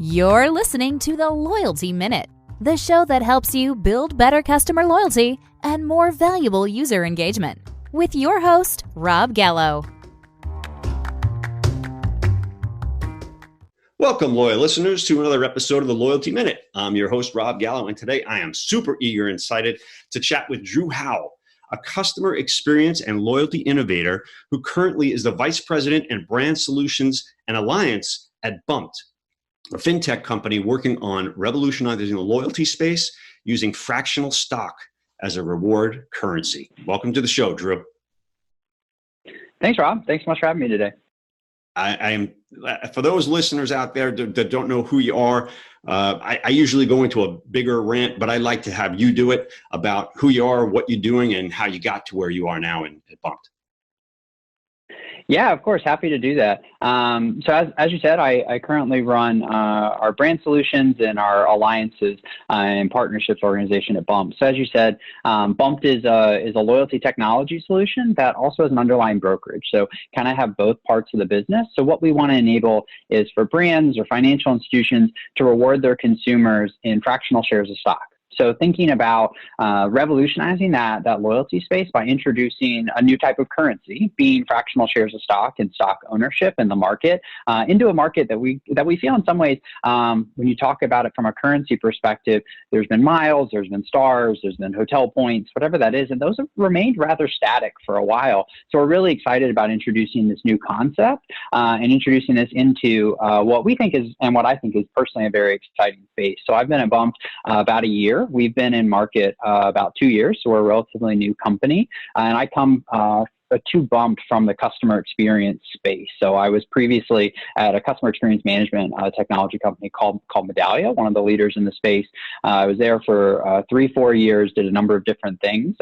You're listening to the Loyalty Minute, the show that helps you build better customer loyalty and more valuable user engagement, with your host, Rob Gallo. Welcome, loyal listeners, to another episode of the Loyalty Minute. I'm your host, Rob Gallo, and today I am super eager and excited to chat with Drew Howell, a customer experience and loyalty innovator who currently is the Vice President and Brand Solutions and Alliance at Bumped, a fintech company working on revolutionizing the loyalty space using fractional stock as a reward currency. Welcome to the show, Drew. Thanks, Rob. Thanks so much for having me today. I am, for those listeners out there that don't know who you are, I usually go into a bigger rant, but I like to have you do it about who you are, what you're doing, and how you got to where you are now at Bumped. Yeah, of course. Happy to do that. So as you said, I currently run our brand solutions and our alliances and partnerships organization at Bumped. So as you said, Bumped is a loyalty technology solution that also has an underlying brokerage. So kind of have both parts of the business. So what we want to enable is for brands or financial institutions to reward their consumers in fractional shares of stock. So thinking about revolutionizing that loyalty space by introducing a new type of currency, being fractional shares of stock and stock ownership in the market, into a market that we feel in some ways, when you talk about it from a currency perspective, there's been miles, there's been stars, there's been hotel points, whatever that is, and those have remained rather static for a while. So we're really excited about introducing this new concept and introducing this into what we think is, and what I think is personally a very exciting space. So I've been at Bumped about a year. We've been in market about 2 years, so we're a relatively new company. And I come to Bumped from the customer experience space. So I was previously at a customer experience management technology company called Medallia, one of the leaders in the space. I was there for 3-4 years, did a number of different things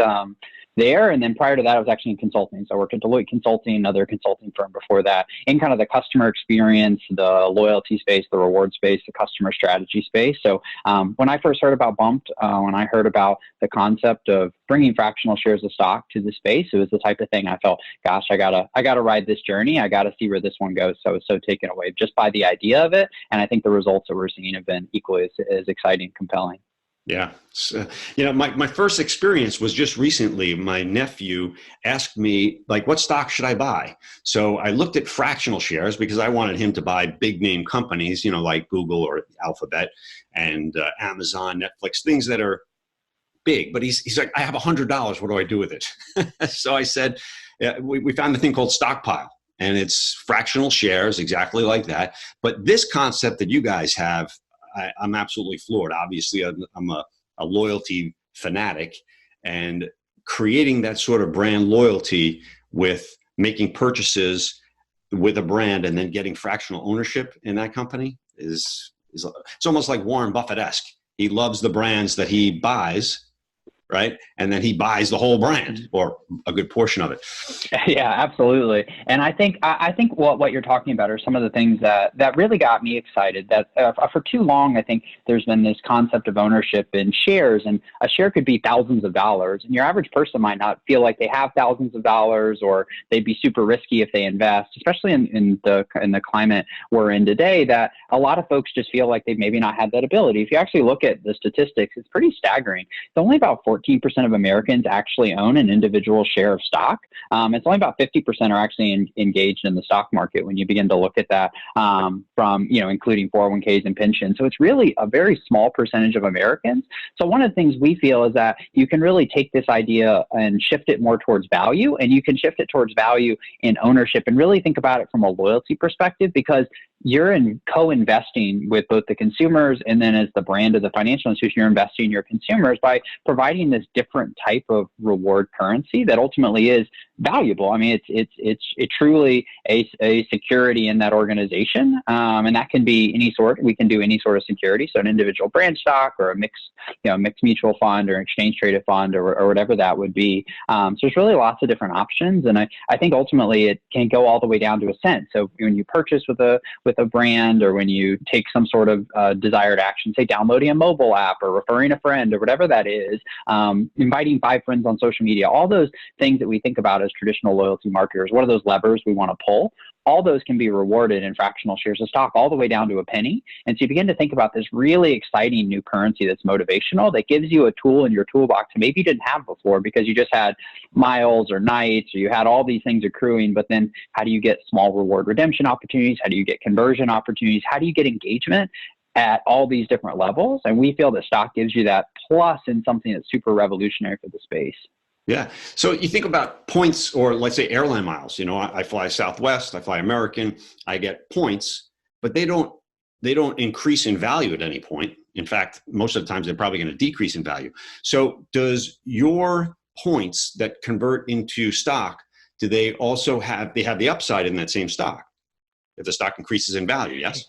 there. And then prior to that, I was actually in consulting. So I worked at Deloitte Consulting, another consulting firm before that, in kind of the customer experience, the loyalty space, the reward space, the customer strategy space. So when I first heard about Bumped, when I heard about the concept of bringing fractional shares of stock to the space, it was the type of thing I felt, gosh, I gotta ride this journey. I gotta see where this one goes. So I was so taken away just by the idea of it. And I think the results that we're seeing have been equally as exciting and compelling. Yeah. So, my first experience was just recently. My nephew asked me, like, what stock should I buy? So I looked at fractional shares because I wanted him to buy big name companies, like Google or Alphabet and Amazon, Netflix, things that are big. But he's like, I have $100. What do I do with it? So I said, we found the thing called Stockpile. And it's fractional shares, exactly like that. But this concept that you guys have, I'm absolutely floored. Obviously, I'm a loyalty fanatic, and creating that sort of brand loyalty with making purchases with a brand and then getting fractional ownership in that company is it's almost like Warren Buffett-esque. He loves the brands that he buys, right? And then he buys the whole brand or a good portion of it. Yeah, absolutely. And I think what you're talking about are some of the things that really got me excited. That for too long, I think there's been this concept of ownership in shares, and a share could be thousands of dollars. And your average person might not feel like they have thousands of dollars, or they'd be super risky if they invest, especially in the climate we're in today, that a lot of folks just feel like they've maybe not had that ability. If you actually look at the statistics, it's pretty staggering. It's only about 14% of Americans actually own an individual share of stock. It's only about 50% are actually engaged in the stock market when you begin to look at that from, including 401ks and pensions. So it's really a very small percentage of Americans. So one of the things we feel is that you can really take this idea and shift it more towards value, and you can shift it towards value in ownership and really think about it from a loyalty perspective, because you're co-investing with both the consumers, and then as the brand of the financial institution, you're investing in your consumers by providing this different type of reward currency that ultimately is valuable. I mean, it's truly a security in that organization, and that can be any sort. We can do any sort of security, so an individual brand stock or a mixed mutual fund or an exchange traded fund or whatever that would be. So there's really lots of different options, and I think ultimately it can go all the way down to a cent. So when you purchase with a brand, or when you take some sort of desired action, say downloading a mobile app or referring a friend or whatever that is, inviting 5 friends on social media, all those things that we think about as traditional loyalty marketers, what are those levers we want to pull? all those can be rewarded in fractional shares of stock all the way down to a penny. And so you begin to think about this really exciting new currency that's motivational, that gives you a tool in your toolbox that maybe you didn't have before because you just had miles or nights, or you had all these things accruing. But then how do you get small reward redemption opportunities? How do you get conversion opportunities? How do you get engagement at all these different levels? And we feel that stock gives you that, plus in something that's super revolutionary for the space. Yeah. So you think about points, or let's say airline miles. I fly Southwest, I fly American, I get points, but they don't increase in value at any point. In fact, most of the times they're probably going to decrease in value. So does your points that convert into stock, do they also have the upside in that same stock if the stock increases in value? Yes.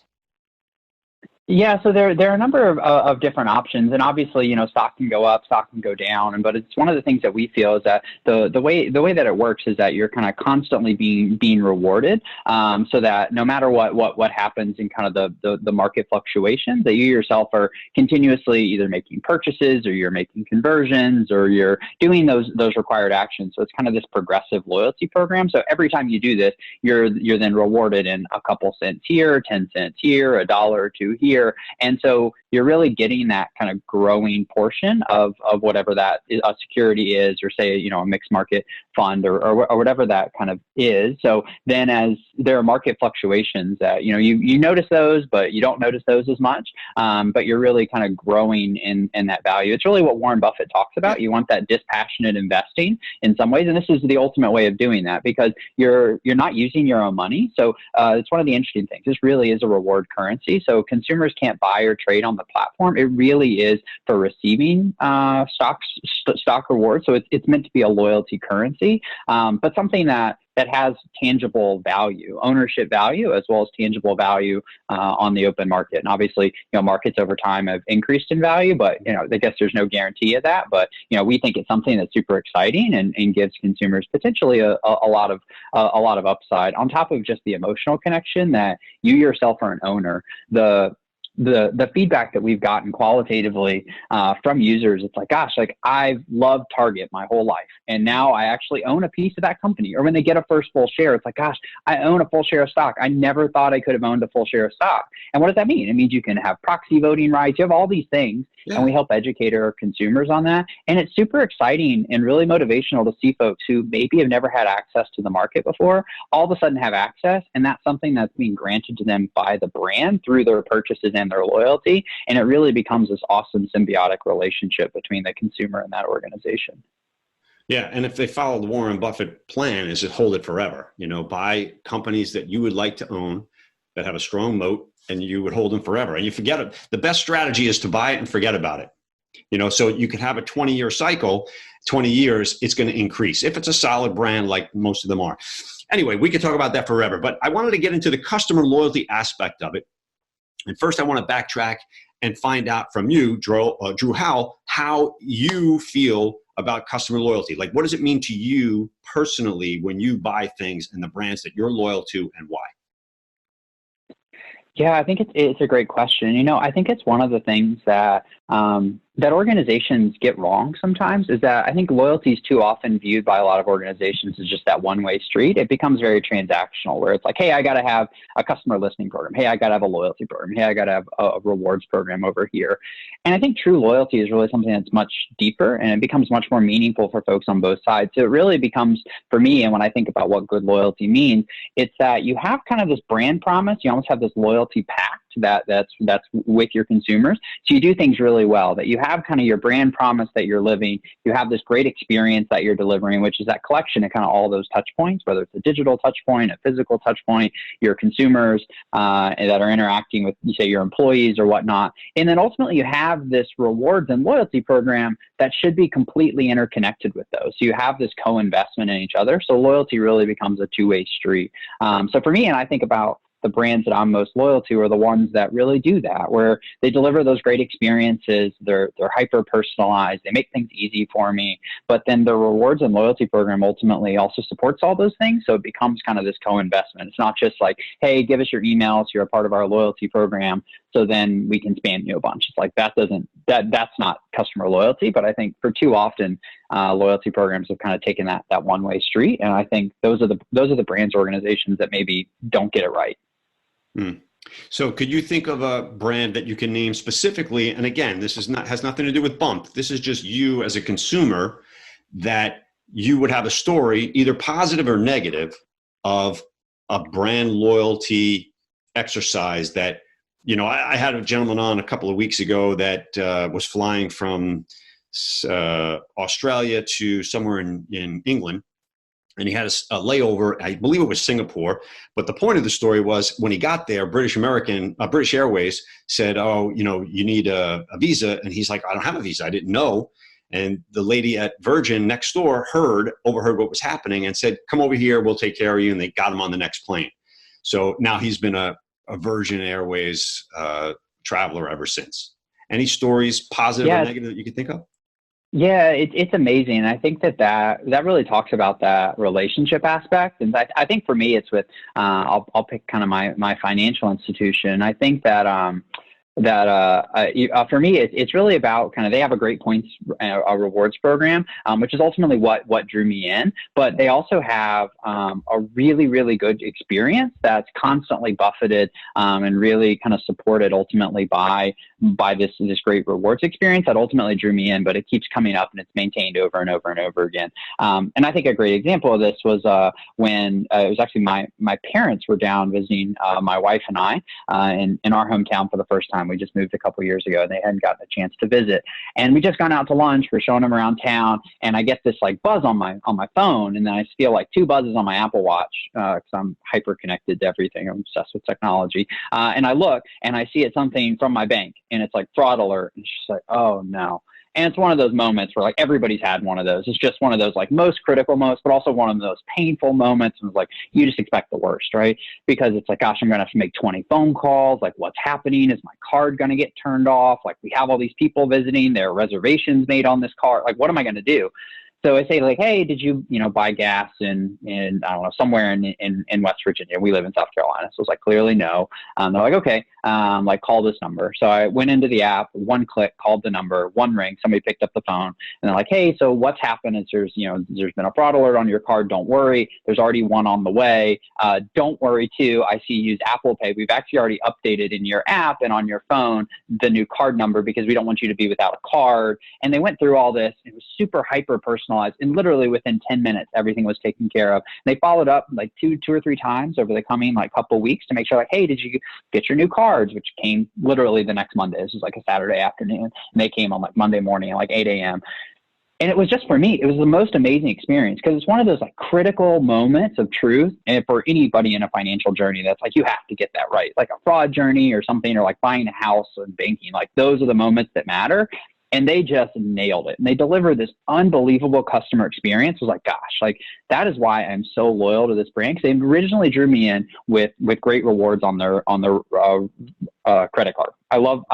Yeah, so there are a number of different options, and obviously, stock can go up, stock can go down, but it's one of the things that we feel is that the way that it works is that you're kind of constantly being rewarded, so that no matter what happens in kind of the market fluctuations, that you yourself are continuously either making purchases, or you're making conversions, or you're doing those required actions. So it's kind of this progressive loyalty program. So every time you do this, you're then rewarded in a couple cents here, 10 cents here, $1 or $2 here. And so you're really getting that kind of growing portion of whatever that a security is, or say, a mixed market fund or whatever that kind of is. So then as there are market fluctuations that, you notice those, but you don't notice those as much. But you're really kind of growing in that value. It's really what Warren Buffett talks about. You want that dispassionate investing in some ways. And this is the ultimate way of doing that, because you're not using your own money. So it's one of the interesting things. This really is a reward currency. So consumers can't buy or trade on the platform. It really is for receiving stock rewards. So it's meant to be a loyalty currency, but something that has tangible value, ownership value, as well as tangible value on the open market. And obviously, markets over time have increased in value, but I guess there's no guarantee of that. But we think it's something that's super exciting and gives consumers potentially a lot of upside on top of just the emotional connection that you yourself are an owner. The feedback that we've gotten qualitatively from users, it's like, gosh, like I've loved Target my whole life, and now I actually own a piece of that company. Or when they get a first full share, it's like, gosh, I own a full share of stock. I never thought I could have owned a full share of stock. And what does that mean? It means you can have proxy voting rights. You have all these things, and we help educate our consumers on that. And it's super exciting and really motivational to see folks who maybe have never had access to the market before, all of a sudden have access, and that's something that's being granted to them by the brand through their purchases and their loyalty. And it really becomes this awesome symbiotic relationship between the consumer and that organization. Yeah, and if they follow the Warren Buffett plan, is to hold it forever. Buy companies that you would like to own that have a strong moat, and you would hold them forever. And you forget it. The best strategy is to buy it and forget about it. So you can have a 20-year cycle. 20 years, it's going to increase if it's a solid brand, like most of them are. Anyway, we could talk about that forever. But I wanted to get into the customer loyalty aspect of it. And first, I want to backtrack and find out from you, Drew Howell, how you feel about customer loyalty. Like, what does it mean to you personally when you buy things and the brands that you're loyal to, and why? Yeah, I think it's a great question. I think it's one of the things that that organizations get wrong sometimes, is that I think loyalty is too often viewed by a lot of organizations as just that one-way street. It becomes very transactional, where it's like, hey, I got to have a customer listening program. Hey, I got to have a loyalty program. Hey, I got to have a rewards program over here. And I think true loyalty is really something that's much deeper, and it becomes much more meaningful for folks on both sides. So it really becomes, for me, and when I think about what good loyalty means, it's that you have kind of this brand promise. You almost have this loyalty pact that's with your consumers. So you do things really well, that you have kind of your brand promise that you're living. You have this great experience that you're delivering, which is that collection of kind of all those touch points, whether it's a digital touch point, a physical touch point, your consumers that are interacting with, you say, your employees or whatnot. And then ultimately you have this rewards and loyalty program that should be completely interconnected with those. So you have this co-investment in each other. So loyalty really becomes a two-way street. So for me, and I think about the brands that I'm most loyal to, are the ones that really do that, where they deliver those great experiences. They're hyper personalized. They make things easy for me. But then the rewards and loyalty program ultimately also supports all those things. So it becomes kind of this co-investment. It's not just like, hey, give us your emails, you're a part of our loyalty program. so then we can spam you a bunch. It's like that's not customer loyalty. But I think for too often, loyalty programs have kind of taken that one-way street, and I think those are the brands, organizations that maybe don't get it right. So could you think of a brand that you can name specifically? And again, this has nothing to do with Bump. This is just you as a consumer, that you would have a story, either positive or negative, of a brand loyalty exercise that, I had a gentleman on a couple of weeks ago that was flying from Australia to somewhere in England. And he had a layover, I believe it was Singapore. But the point of the story was, when he got there, British Airways said, "Oh, you need a visa." And he's like, "I don't have a visa. I didn't know." And the lady at Virgin next door overheard what was happening and said, "Come over here, we'll take care of you." And they got him on the next plane. So now he's been a Virgin Airways traveler ever since. Any stories, positive or negative, that you can think of? Yeah, it's amazing. I think that really talks about that relationship aspect. And I think for me, it's with, I'll pick kind of my financial institution. I think that, for me, it's really about kind of, they have a great points, a rewards program, which is ultimately what drew me in. But they also have a really, really good experience that's constantly buffeted and really kind of supported ultimately by this great rewards experience that ultimately drew me in. But it keeps coming up, and it's maintained over and over and over again. And I think a great example of this was when it was actually my parents were down visiting my wife and I in our hometown for the first time. We just moved a couple years ago, and they hadn't gotten a chance to visit. And we just gone out to lunch. We're showing them around town, and I get this like buzz on my phone, and then I feel like 2 buzzes on my Apple Watch because I'm hyper connected to everything. I'm obsessed with technology. And I look, and I see it's something from my bank, and it's like fraud alert. And she's like, "Oh no." And it's one of those moments where like everybody's had one of those. It's just one of those like most critical moments, but also one of those painful moments. And it's like, you just expect the worst, right? Because it's like, gosh, I'm going to have to make 20 phone calls. Like, what's happening? Is my card going to get turned off? Like, we have all these people visiting. There are reservations made on this card. Like, what am I going to do? So I say like, "Hey, did you, buy gas in I don't know, somewhere in West Virginia?" We live in South Carolina. So it's like, clearly no. They're like, "Okay, like call this number." So I went into the app, one click, called the number, one ring, somebody picked up the phone, and they're like, "Hey, so what's happened is there's been a fraud alert on your card. Don't worry. There's already one on the way. Don't worry too. I see you use Apple Pay. We've actually already updated in your app and on your phone the new card number because we don't want you to be without a card." And they went through all this. It was super hyper personalized. And literally within 10 minutes, everything was taken care of. And they followed up like two or three times over the coming like couple weeks to make sure like, "Hey, did you get your new cards?" Which came literally the next Monday. This was like a Saturday afternoon. And they came on like Monday morning at like 8 a.m. And it was just, for me, it was the most amazing experience because it's one of those like critical moments of truth. And for anybody in a financial journey, that's like, you have to get that right. Like a fraud journey or something, or like buying a house and banking, like those are the moments that matter. And they just nailed it. And they delivered this unbelievable customer experience. It was like, gosh, like that is why I'm so loyal to this brand. Because they originally drew me in with great rewards on their credit card. I love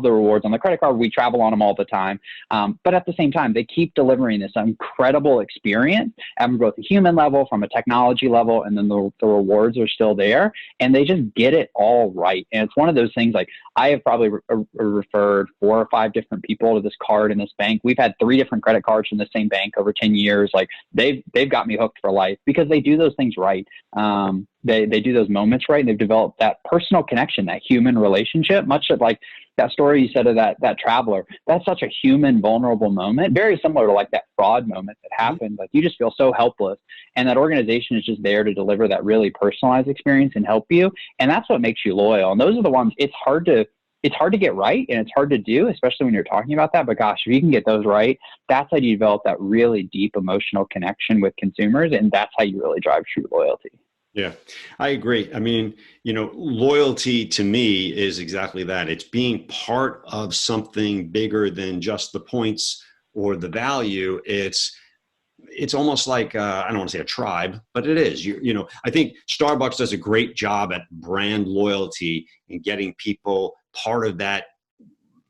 the rewards on the credit card. We travel on them all the time. But at the same time, they keep delivering this incredible experience at both a human level, from a technology level, and then the rewards are still there. And they just get it all right. And it's one of those things like I have probably referred 4 or 5 different people to this card in this bank. We've had 3 different credit cards from the same bank over 10 years. Like they've got me hooked for life because they do those things right. They do those moments right, and they've developed that personal connection, that human relationship, much like that story you said of that traveler. That's such a human, vulnerable moment, very similar to like that fraud moment that happened. Like you just feel so helpless, and that organization is just there to deliver that really personalized experience and help you. And that's what makes you loyal. And those are the ones it's hard to get right, and it's hard to do, especially when you're talking about that. But gosh, if you can get those right, that's how you develop that really deep emotional connection with consumers. And that's how you really drive true loyalty. Yeah, I agree. I mean, loyalty to me is exactly that. It's being part of something bigger than just the points or the value. It's almost like, I don't want to say a tribe, but it is. I think Starbucks does a great job at brand loyalty and getting people part of that,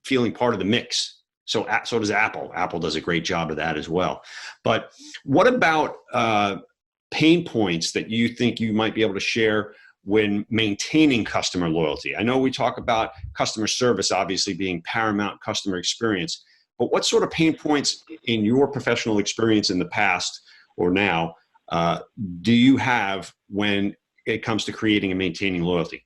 feeling part of the mix. So does Apple. Apple does a great job of that as well. But what about pain points that you think you might be able to share when maintaining customer loyalty? I know we talk about customer service obviously being paramount, customer experience, but what sort of pain points in your professional experience in the past or now do you have when it comes to creating and maintaining loyalty?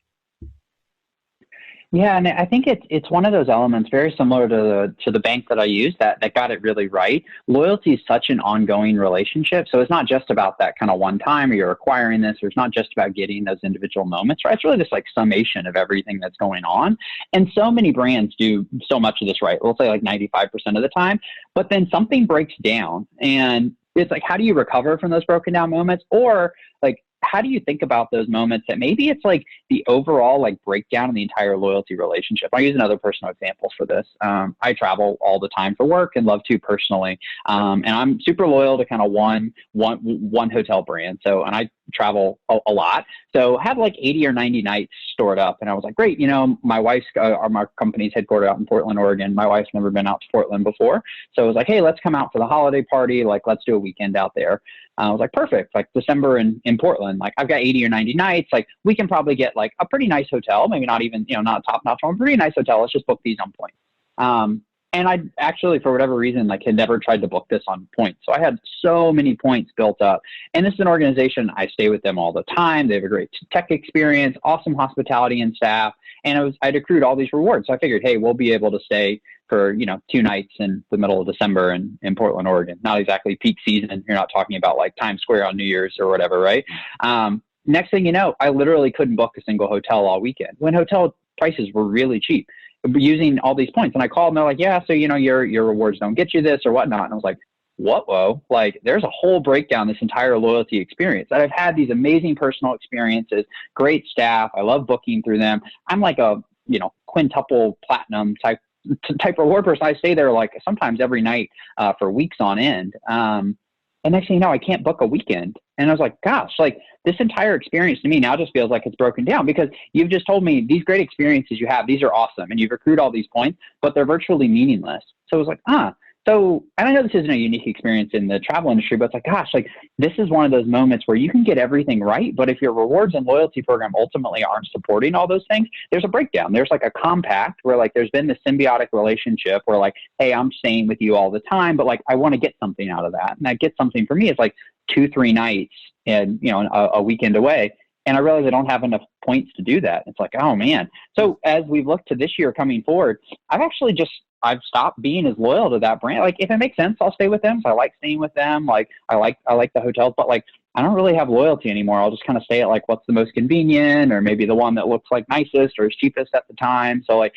Yeah, and I think it's one of those elements very similar to the bank that I use that got it really right. Loyalty is such an ongoing relationship, so it's not just about that kind of one time or you're acquiring this, or it's not just about getting those individual moments, right? It's really just like summation of everything that's going on. And so many brands do so much of this right. We'll say like 95% of the time, but then something breaks down, and it's like, how do you recover from those broken down moments? Or like, how do you think about those moments that maybe it's like the overall like breakdown in the entire loyalty relationship? I'll use another personal example for this. I travel all the time for work and love to personally. And I'm super loyal to kind of one hotel brand. So, and I travel a lot. So I had like 80 or 90 nights stored up. And I was like, great. You know, my wife's, my company's headquartered out in Portland, Oregon. My wife's never been out to Portland before. So I was like, hey, let's come out for the holiday party. Like, let's do a weekend out there. I was like, perfect. Like December in Portland, like I've got 80 or 90 nights. Like we can probably get like a pretty nice hotel, maybe not even, you know, not top notch one, pretty nice hotel. Let's just book these on points. And I actually, for whatever reason, like had never tried to book this on points. So I had so many points built up. And this is an organization, I stay with them all the time. They have a great tech experience, awesome hospitality and staff. And I'd accrued all these rewards. So I figured, hey, we'll be able to stay for, you know, 2 nights in the middle of December in Portland, Oregon. Not exactly peak season. You're not talking about like Times Square on New Year's or whatever, right? Next thing you know, I literally couldn't book a single hotel all weekend when hotel prices were really cheap using all these points. And I called and they're like, yeah, so, you know, your rewards don't get you this or whatnot. And I was like, whoa, like there's a whole breakdown, this entire loyalty experience that I've had these amazing personal experiences, great staff. I love booking through them. I'm like a, you know, quintuple platinum type reward person. I stay there like sometimes every night for weeks on end. And next thing you know, I can't book a weekend. And I was like, gosh, like this entire experience to me now just feels like it's broken down because you've just told me these great experiences you have, these are awesome. And you've accrued all these points, but they're virtually meaningless. So it was like, So, and I know this isn't a unique experience in the travel industry, but it's like, gosh, like this is one of those moments where you can get everything right. But if your rewards and loyalty program ultimately aren't supporting all those things, there's a breakdown. There's like a compact where like there's been this symbiotic relationship where like, hey, I'm staying with you all the time, but like I want to get something out of that. And that gets something for me is like 2-3 nights and, you know, a weekend away. And I realize I don't have enough points to do that. It's like, oh man. So as we've looked to this year coming forward, I've stopped being as loyal to that brand. Like if it makes sense, I'll stay with them. So I like staying with them. Like I like the hotels, but like I don't really have loyalty anymore. I'll just kind of stay at like what's the most convenient or maybe the one that looks like nicest or is cheapest at the time. So like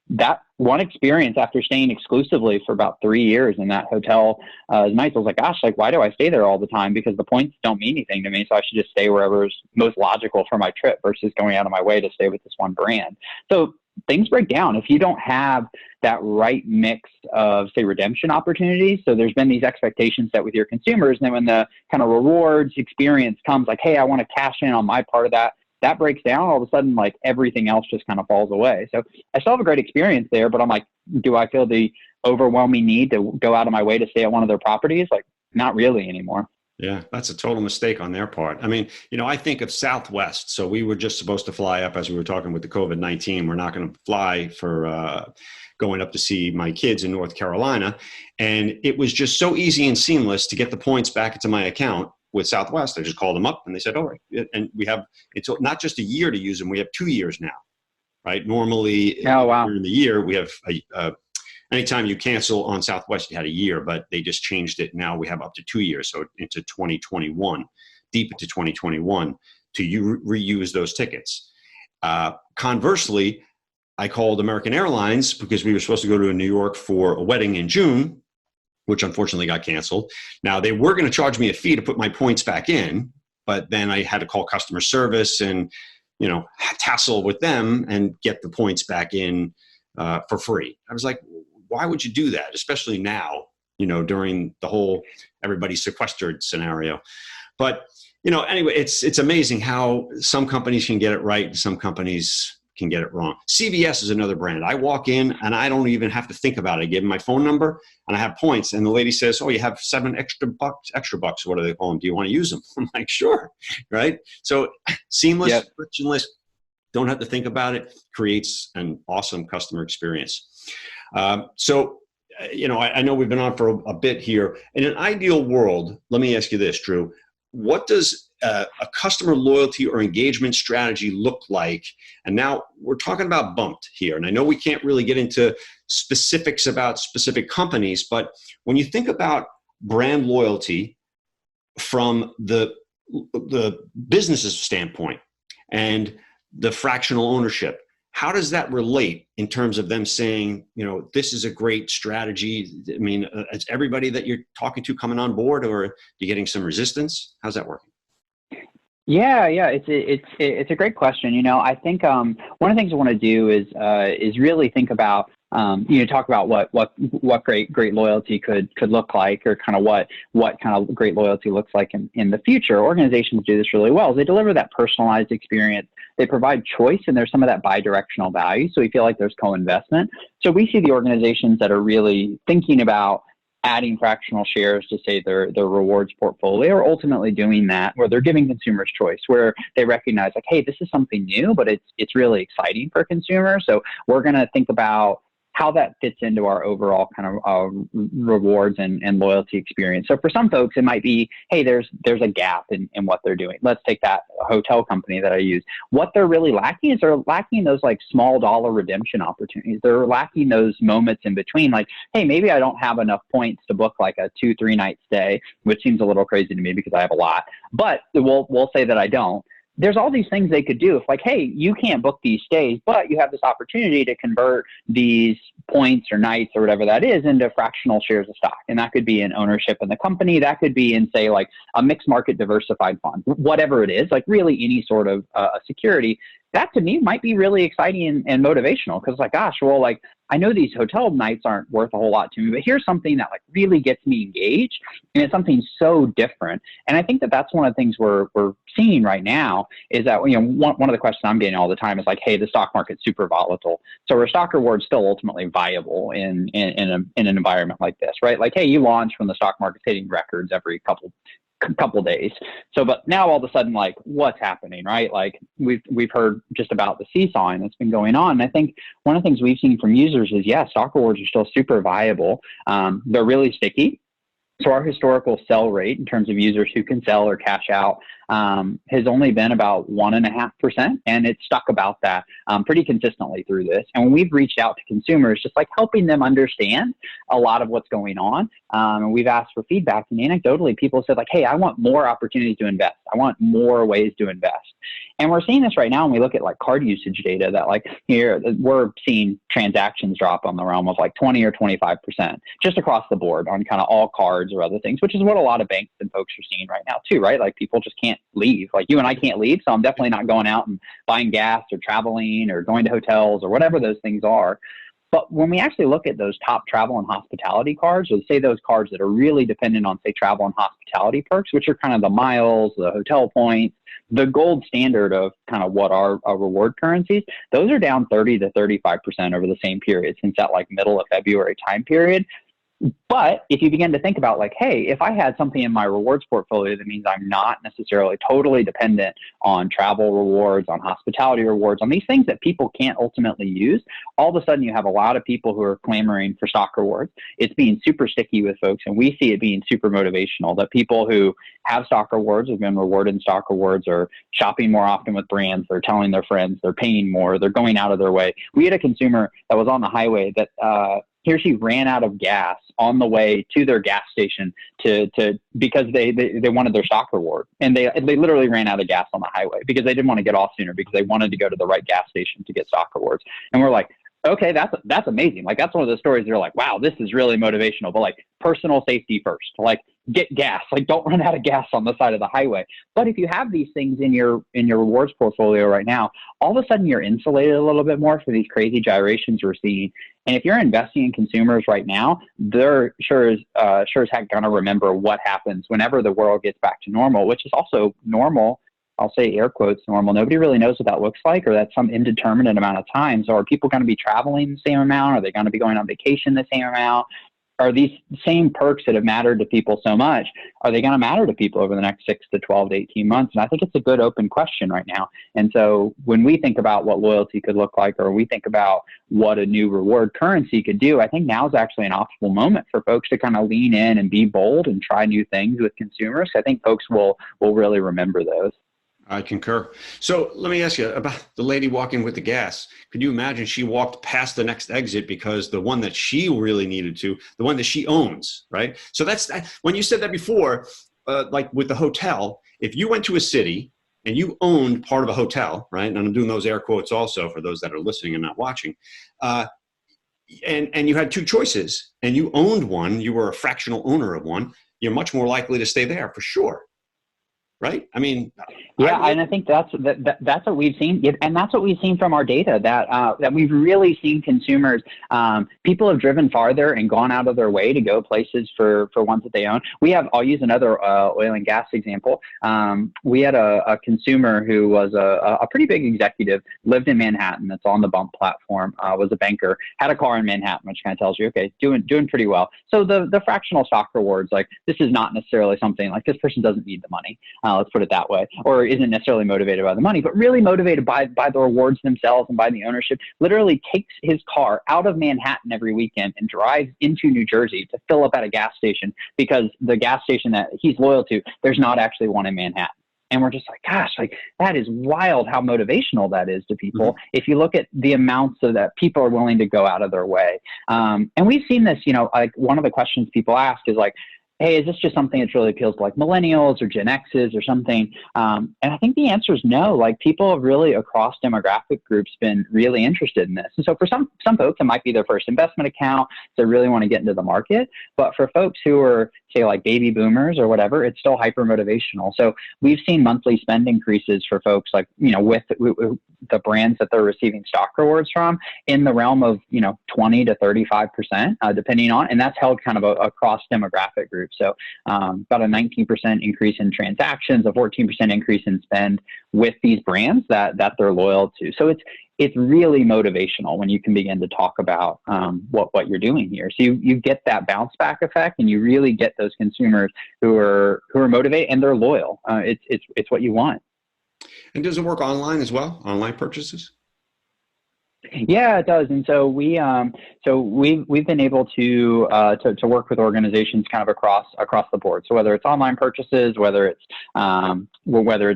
that one experience after staying exclusively for about 3 years in that hotel nights, I was like, gosh, like why do I stay there all the time? Because the points don't mean anything to me. So I should just stay wherever is most logical for my trip versus going out of my way to stay with this one brand. So things break down if you don't have that right mix of, say, redemption opportunities. So there's been these expectations set with your consumers. And then when the kind of rewards experience comes like, hey, I want to cash in on my part of that breaks down. All of a sudden, like everything else just kind of falls away. So I still have a great experience there, but I'm like, do I feel the overwhelming need to go out of my way to stay at one of their properties? Like, not really anymore. Yeah, that's a total mistake on their part. I mean, you know, I think of Southwest. So we were just supposed to fly up as we were talking with the COVID-19. We're not going to fly for going up to see my kids in North Carolina. And it was just so easy and seamless to get the points back into my account with Southwest. I just called them up and they said, all right. And we have, it's not just a year to use them. We have 2 years now, right? Normally during the year, we have anytime you cancel on Southwest, you had a year, but they just changed it. Now we have up to 2 years. So into 2021, deep into 2021 to reuse those tickets. Conversely, I called American Airlines because we were supposed to go to New York for a wedding in June, which unfortunately got canceled. Now they were going to charge me a fee to put my points back in, but then I had to call customer service and, you know, tassel with them and get the points back in for free. I was like, why would you do that? Especially now, you know, during the whole everybody sequestered scenario. But, you know, anyway, it's amazing how some companies can get it right and some companies can get it wrong. CVS is another brand. I walk in and I don't even have to think about it. I give them my phone number and I have points. And the lady says, oh, you have 7 extra bucks. What do they call them? Do you want to use them? I'm like, sure. Right. So seamless, Yep. frictionless, don't have to think about it, creates an awesome customer experience. I know we've been on for a bit here. In an ideal world, let me ask you this, Drew. What does a customer loyalty or engagement strategy look like? And now we're talking about Bumped here. And I know we can't really get into specifics about specific companies, but when you think about brand loyalty from the business's standpoint and the fractional ownership, how does that relate in terms of them saying, this is a great strategy? I mean, is everybody that you're talking to coming on board, or are you getting some resistance? How's that working? Yeah, it's a great question. I think one of the things I want to do is really think about talk about what great loyalty could look like, or kind of what kind of great loyalty looks like in the future. Organizations do this really well. They deliver that personalized experience. They provide choice, and there's some of that bi-directional value. So we feel like there's co-investment. So we see the organizations that are really thinking about adding fractional shares to, say, their rewards portfolio, or ultimately doing that where they're giving consumers choice, where they recognize like, hey, this is something new, but it's really exciting for consumers. So we're going to think about how that fits into our overall kind of rewards and loyalty experience. So for some folks, it might be, hey, there's a gap in what they're doing. Let's take that hotel company that I use. What they're really lacking is they're lacking those like small dollar redemption opportunities. They're lacking those moments in between, like, hey, maybe I don't have enough points to book like a 2-3 night stay, which seems a little crazy to me because I have a lot, but we'll say that I don't. There's all these things they could do. If like, hey, you can't book these stays, but you have this opportunity to convert these points or nights or whatever that is into fractional shares of stock. And that could be in ownership in the company. That could be in, say, like a mixed market diversified fund, whatever it is, like really any sort of security. That to me might be really exciting and motivational, because like, gosh, well, like I know these hotel nights aren't worth a whole lot to me, but here's something that like really gets me engaged, and it's something so different. And I think that that's one of the things we're seeing right now is that, one of the questions I'm getting all the time is like, hey, the stock market's super volatile. So are stock rewards still ultimately viable in an environment like this, right? Like, hey, you launch when the stock market's hitting records every couple days. So, but now all of a sudden, like, what's happening, right? Like we've heard just about the seesawing that's been going on. And I think one of the things we've seen from users is, yeah, stock rewards are still super viable. They're really sticky. So our historical sell rate in terms of users who can sell or cash out has only been about 1.5%, and it's stuck about that pretty consistently through this. And when we've reached out to consumers, just like helping them understand a lot of what's going on, and we've asked for feedback, and anecdotally, people said like, hey, I want more opportunities to invest. I want more ways to invest. And we're seeing this right now when we look at like card usage data, that like here we're seeing transactions drop on the realm of like 20 or 25% just across the board on kind of all cards or other things, which is what a lot of banks and folks are seeing right now too, right? Like people just can't leave. Like you and I can't leave, so I'm definitely not going out and buying gas or traveling or going to hotels or whatever those things are. But when we actually look at those top travel and hospitality cards, or say those cards that are really dependent on, say, travel and hospitality perks, which are kind of the miles, the hotel points, the gold standard of kind of what are reward currencies, those are down 30 to 35% over the same period since that like middle of February time period. But if you begin to think about like, hey, if I had something in my rewards portfolio, that means I'm not necessarily totally dependent on travel rewards, on hospitality rewards, on these things that people can't ultimately use, all of a sudden you have a lot of people who are clamoring for stock rewards. It's being super sticky with folks, and we see it being super motivational, that people who have stock rewards, have been rewarded in stock rewards, are shopping more often with brands, they're telling their friends, they're paying more, they're going out of their way. We had a consumer that was on the highway that he or she ran out of gas on the way to their gas station because they wanted their stock reward, and they literally ran out of gas on the highway because they didn't want to get off sooner because they wanted to go to the right gas station to get stock rewards. And we're like, okay, that's amazing. Like that's one of the stories they're like, wow, this is really motivational, but like personal safety first, like get gas, like don't run out of gas on the side of the highway. But if you have these things in your rewards portfolio right now, all of a sudden you're insulated a little bit more for these crazy gyrations we're seeing. And if you're investing in consumers right now, they're sure as heck gonna remember what happens whenever the world gets back to normal, which is also normal I'll say air quotes normal. Nobody really knows what that looks like, or that's some indeterminate amount of time. So are people going to be traveling the same amount? Are they going to be going on vacation the same amount? Are these same perks that have mattered to people so much, are they going to matter to people over the next 6 to 12 to 18 months? And I think it's a good open question right now. And so when we think about what loyalty could look like, or we think about what a new reward currency could do, I think now is actually an optimal moment for folks to kind of lean in and be bold and try new things with consumers. I think folks will really remember those. I concur. So let me ask you about the lady walking with the gas. Could you imagine she walked past the next exit because the one that she really needed to, the one that she owns, right? So that's, when you said that before, like with the hotel, if you went to a city and you owned part of a hotel, right? And I'm doing those air quotes also for those that are listening and not watching. And you had two choices and you owned one, you were a fractional owner of one, you're much more likely to stay there for sure. Right? I mean, yeah, and I think that's what we've seen, and that's what we've seen from our data, that we've really seen consumers. People have driven farther and gone out of their way to go places for ones that they own. I'll use another oil and gas example. We had a consumer who was a pretty big executive, lived in Manhattan. That's on the Bump platform. Was a banker, had a car in Manhattan, which kind of tells you, okay, doing pretty well. So the fractional stock rewards, like this is not necessarily something like this person doesn't need the money. Let's put it that way, or isn't necessarily motivated by the money, but really motivated by the rewards themselves and by the ownership. Literally takes his car out of Manhattan every weekend and drives into New Jersey to fill up at a gas station because the gas station that he's loyal to, there's not actually one in Manhattan. And we're just like, gosh, like that is wild how motivational that is to people. Mm-hmm. If you look at the amounts of that people are willing to go out of their way. And we've seen this, like one of the questions people ask is like, hey, is this just something that really appeals to like millennials or Gen Xs or something? And I think the answer is no. Like people have really across demographic groups been really interested in this. And so for some folks, it might be their first investment account. So they really want to get into the market. But for folks who are, say, like baby boomers or whatever, it's still hyper motivational. So we've seen monthly spend increases for folks like, with the brands that they're receiving stock rewards from in the realm of, 20 to 35%, depending on, and that's held kind of across demographic groups. So about a 19% increase in transactions, a 14% increase in spend with these brands that they're loyal to. So it's really motivational when you can begin to talk about what you're doing here. So you get that bounce back effect, and you really get those consumers who are motivated and they're loyal. It's what you want. And does it work online as well? Online purchases? Yeah, it does. And so we've been able to work with organizations kind of across the board. So whether it's online purchases, whether it's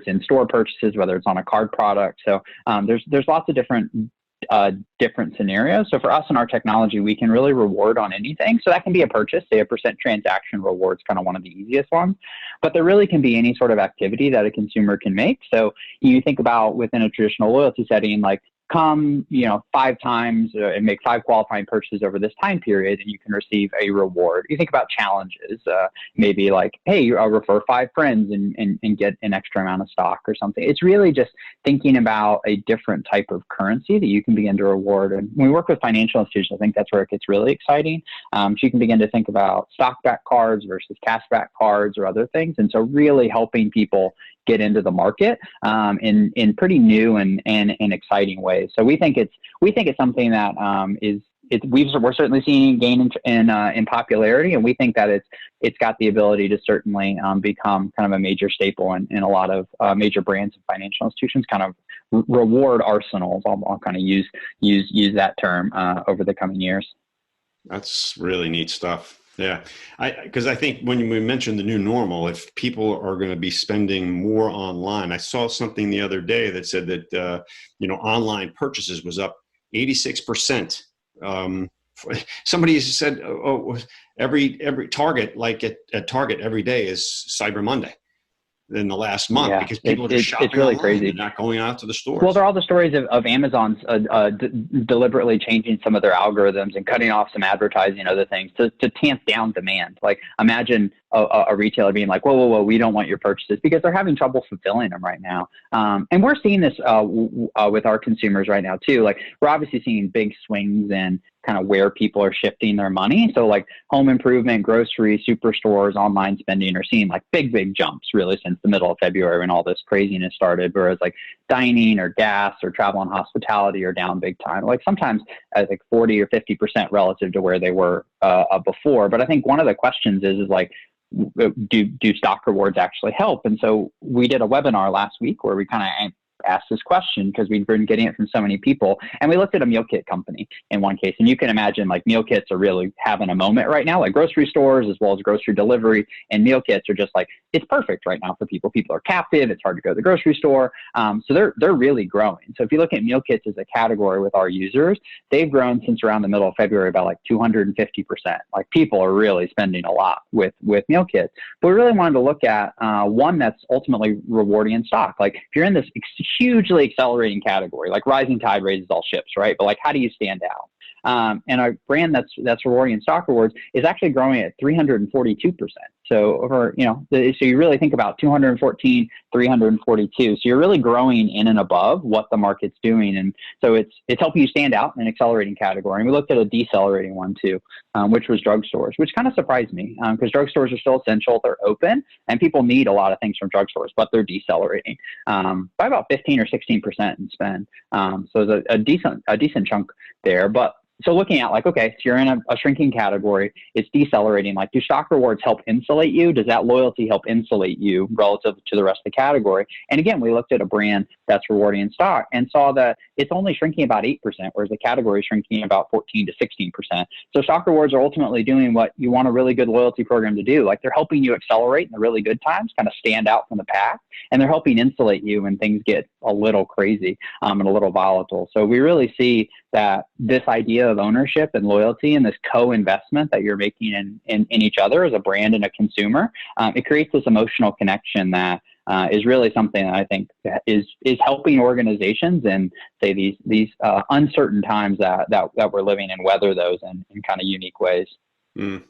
in-store purchases, whether it's on a card product. So there's lots of different scenarios. So for us in our technology, we can really reward on anything. So that can be a purchase, say a % transaction reward's kind of one of the easiest ones, but there really can be any sort of activity that a consumer can make. So you think about within a traditional loyalty setting, like come, 5 times and make 5 qualifying purchases over this time period, and you can receive a reward. You think about challenges, maybe like, hey, I'll refer 5 friends and get an extra amount of stock or something. It's really just thinking about a different type of currency that you can begin to reward. And when we work with financial institutions, I think that's where it gets really exciting. So you can begin to think about stock back cards versus cash back cards or other things. And so really helping people get into the market in pretty new and exciting ways. So we think it's something that we're certainly seeing gain in popularity, and we think that it's got the ability to certainly become kind of a major staple in a lot of major brands and financial institutions kind of reward arsenals. I'll kind of use that term over the coming years. That's really neat stuff. Yeah, because I think when we mentioned the new normal, if people are going to be spending more online, I saw something the other day that said that online purchases was up 86%. Somebody said, every Target, like at Target, every day is Cyber Monday in the last month, because people are just shopping it's really online. Crazy. They're not going out to the stores. Well, there are all the stories of Amazon's deliberately changing some of their algorithms and cutting off some advertising and other things to tamp down demand. Like imagine a retailer being like, whoa, we don't want your purchases, because they're having trouble fulfilling them right now. And we're seeing this with our consumers right now too. Like, we're obviously seeing big swings in kind of where people are shifting their money. So like home improvement, grocery, superstores, online spending are seeing like big jumps really since the middle of February when all this craziness started. Whereas like dining or gas or travel and hospitality are down big time, like sometimes at like 40 or 50% relative to where they were before. But I think one of the questions is like, do stock rewards actually help? And so we did a webinar last week where we kind of asked this question because we've been getting it from so many people, and we looked at a meal kit company in one case. And you can imagine like meal kits are really having a moment right now, like grocery stores as well as grocery delivery, and meal kits are just like, it's perfect right now for people. People are captive. It's hard to go to the grocery store. So they're really growing. So if you look at meal kits as a category with our users, they've grown since around the middle of February about like 250%. Like, people are really spending a lot with meal kits. But we really wanted to look at one that's ultimately rewarding in stock. Like, if you're in this hugely accelerating category, like rising tide raises all ships, right? But like, how do you stand out? And our brand that's rewarding in stock rewards is actually growing at 342%. So over, so you really think about 214, 342. So you're really growing in and above what the market's doing. And so it's helping you stand out in an accelerating category. And we looked at a decelerating one too, which was drugstores, which kind of surprised me because drugstores are still essential. They're open and people need a lot of things from drugstores, but they're decelerating by about 15 or 16% in spend. So there's a decent chunk there. But so looking at like, okay, so you're in a shrinking category, it's decelerating. Like, do stock rewards help insulate you? Does that loyalty help insulate you relative to the rest of the category? And again, we looked at a brand that's rewarding in stock and saw that it's only shrinking about 8%, whereas the category is shrinking about 14 to 16%. So stock rewards are ultimately doing what you want a really good loyalty program to do. Like, they're helping you accelerate in the really good times, kind of stand out from the pack, and they're helping insulate you when things get a little crazy and a little volatile. So we really see that this idea of ownership and loyalty and this co-investment that you're making in each other as a brand and a consumer, it creates this emotional connection that is really something that I think is helping organizations in, say, these uncertain times that we're living in, weather those in kind of unique ways. Mm.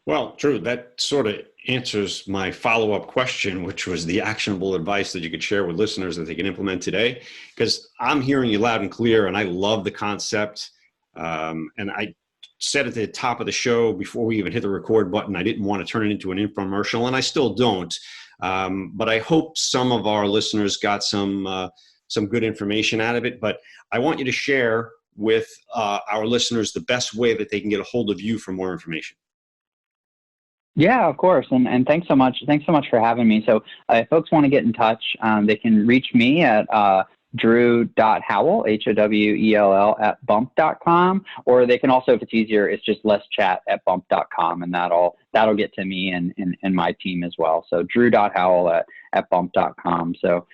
Well, Drew, that sort of answers my follow-up question, which was the actionable advice that you could share with listeners that they can implement today. Because I'm hearing you loud and clear, and I love the concept. And I said at the top of the show before we even hit the record button, I didn't want to turn it into an infomercial, and I still don't. But I hope some of our listeners got some good information out of it. But I want you to share with our listeners the best way that they can get a hold of you for more information. Yeah, of course. And thanks so much. Thanks so much for having me. So if folks want to get in touch, they can reach me at drew.howell, HOWELL @bump.com, or they can also, if it's easier, it's just let's chat at bump.com, and that'll get to me and my team as well. So drew.howell at bump.com. So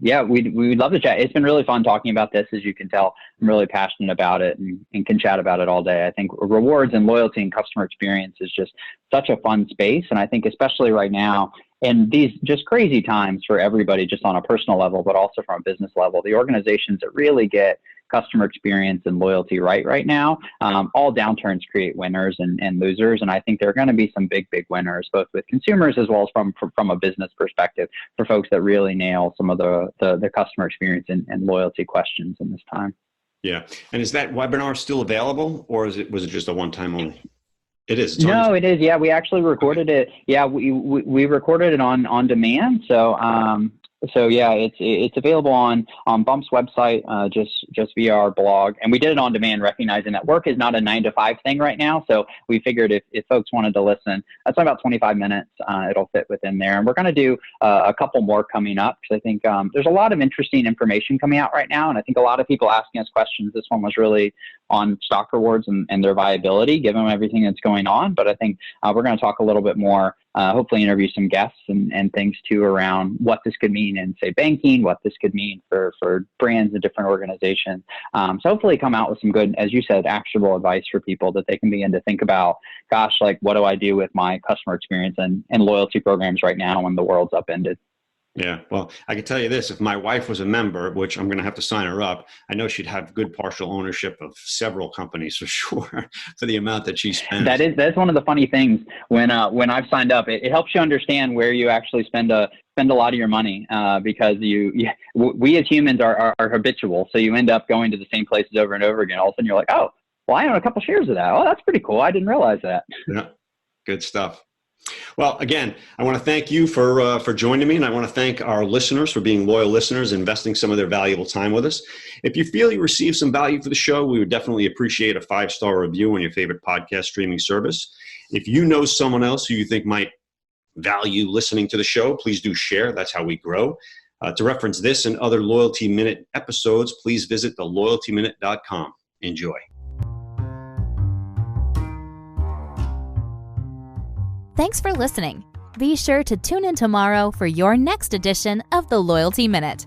yeah, we'd love to chat. It's been really fun talking about this. As you can tell, I'm really passionate about it and can chat about it all day. I think rewards and loyalty and customer experience is just such a fun space. And I think especially right now, in these just crazy times for everybody, just on a personal level, but also from a business level, the organizations that really get customer experience and loyalty right now, all downturns create winners and losers. And I think there are going to be some big winners, both with consumers as well as from a business perspective, for folks that really nail some of the customer experience and loyalty questions in this time. Yeah. And is that webinar still available, or was it just a one-time only? It is. No, it is. Yeah, we actually recorded it. Yeah, we recorded it on demand. So yeah, it's available on Bump's website, just via our blog, and we did it on demand, recognizing that work is not a 9-to-5 thing right now. So we figured if folks wanted to listen, that's about 25 minutes. It'll fit within there, and we're going to do a couple more coming up because I think there's a lot of interesting information coming out right now, and I think a lot of people asking us questions. This one was really on stock rewards and their viability, given everything that's going on. But I think we're going to talk a little bit more. Hopefully interview some guests and things too around what this could mean in, say, banking, what this could mean for brands and different organizations. So hopefully come out with some good, as you said, actionable advice for people that they can begin to think about, gosh, like, what do I do with my customer experience and loyalty programs right now when the world's upended? Yeah. Well, I can tell you this, if my wife was a member, which I'm going to have to sign her up, I know she'd have good partial ownership of several companies for sure for the amount that she spends. That's one of the funny things when I've signed up. It helps you understand where you actually spend a lot of your money, because we as humans are habitual. So you end up going to the same places over and over again. All of a sudden you're like, oh, well, I own a couple shares of that. Oh, that's pretty cool. I didn't realize that. Yeah. Good stuff. Well, again, I want to thank you for joining me, and I want to thank our listeners for being loyal listeners, investing some of their valuable time with us. If you feel you received some value for the show, we would definitely appreciate a 5-star review on your favorite podcast streaming service. If you know someone else who you think might value listening to the show, please do share. That's how we grow. To reference this and other Loyalty Minute episodes, please visit theloyaltyminute.com. Enjoy. Thanks for listening. Be sure to tune in tomorrow for your next edition of the Loyalty Minute.